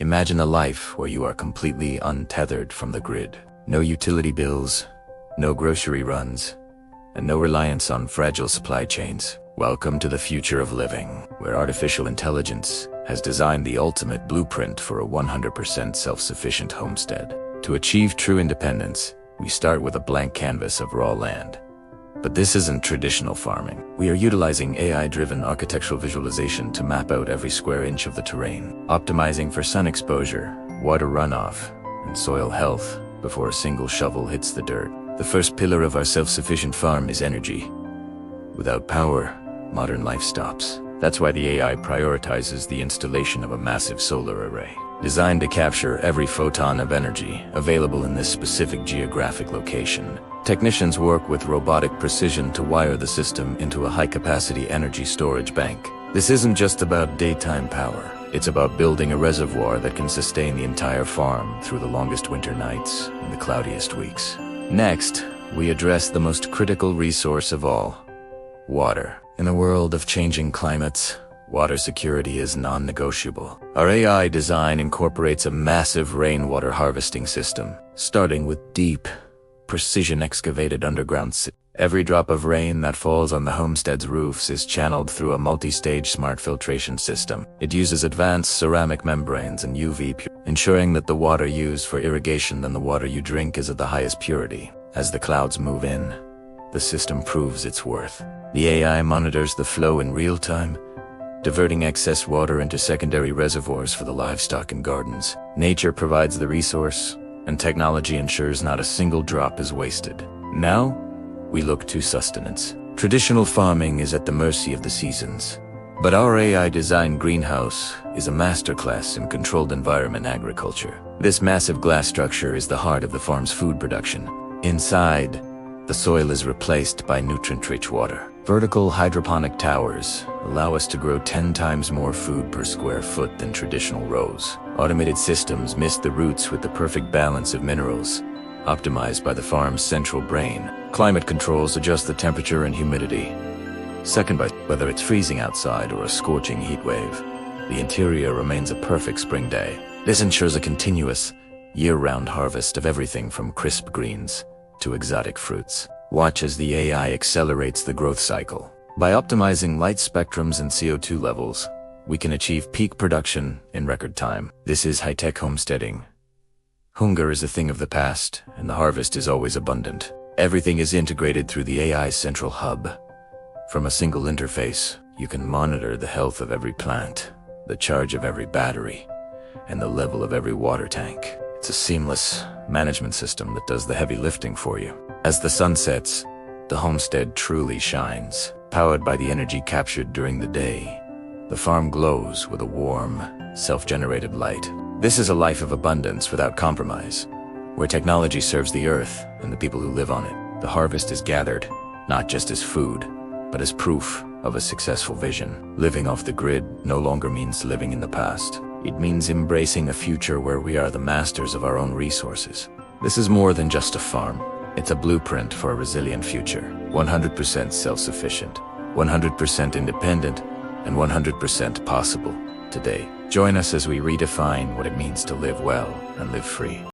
Imagine a life where you are completely untethered from the grid. No utility bills, no grocery runs, and no reliance on fragile supply chains. Welcome to the future of living, where artificial intelligence has designed the ultimate blueprint for a 100% self-sufficient homestead. To achieve true independence, we start with a blank canvas of raw land. But this isn't traditional farming. We are utilizing AI-driven architectural visualization to map out every square inch of the terrain, optimizing for sun exposure, water runoff, and soil health before a single shovel hits the dirt. The first pillar of our self-sufficient farm is energy. Without power, modern life stops. That's why the AI prioritizes the installation of a massive solar array, designed to capture every photon of energy available in this specific geographic location. Technicians work with robotic precision to wire the system into a high-capacity energy storage bank. This isn't just about daytime power. It's about building a reservoir that can sustain the entire farm through the longest winter nights and the cloudiest weeks. Next, we address the most critical resource of all: water. In a world of changing climates, water security is non-negotiable. Our AI design incorporates a massive rainwater harvesting system, starting with deep, precision-excavated underground systems. Every drop of rain that falls on the homestead's roofs is channeled through a multi-stage smart filtration system. It uses advanced ceramic membranes and UV ensuring that the water used for irrigation and the water you drink is of the highest purity. As the clouds move in, the system proves its worth. The AI monitors the flow in real time, diverting excess water into secondary reservoirs for the livestock and gardens. Nature provides the resource, and technology ensures not a single drop is wasted. Now, we look to sustenance. Traditional farming is at the mercy of the seasons, but our AI-designed greenhouse is a masterclass in controlled environment agriculture. This massive glass structure is the heart of the farm's food production. Inside, the soil is replaced by nutrient-rich water. Vertical hydroponic towers allow us to grow 10 times more food per square foot than traditional rows. Automated systems mist the roots with the perfect balance of minerals, optimized by the farm's central brain. Climate controls adjust the temperature and humidity. Second by whether it's freezing outside or a scorching heat wave, the interior remains a perfect spring day. This ensures a continuous, year-round harvest of everything from crisp greens to exotic fruits. Watch as the AI accelerates the growth cycle. By optimizing light spectrums and CO2 levels, we can achieve peak production in record time. This is high-tech homesteading. Hunger is a thing of the past, and the harvest is always abundant. Everything is integrated through the AI's central hub. From a single interface, you can monitor the health of every plant, the charge of every battery, and the level of every water tank. It's a seamless management system that does the heavy lifting for you. As the sun sets, the homestead truly shines. Powered by the energy captured during the day, the farm glows with a warm, self-generated light. This is a life of abundance without compromise, where technology serves the earth and the people who live on it. The harvest is gathered, not just as food, but as proof of a successful vision. Living off the grid no longer means living in the past. It means embracing a future where we are the masters of our own resources. This is more than just a farm. It's a blueprint for a resilient future. 100% self-sufficient, 100% independent, and 100% possible today. Join us as we redefine what it means to live well and live free.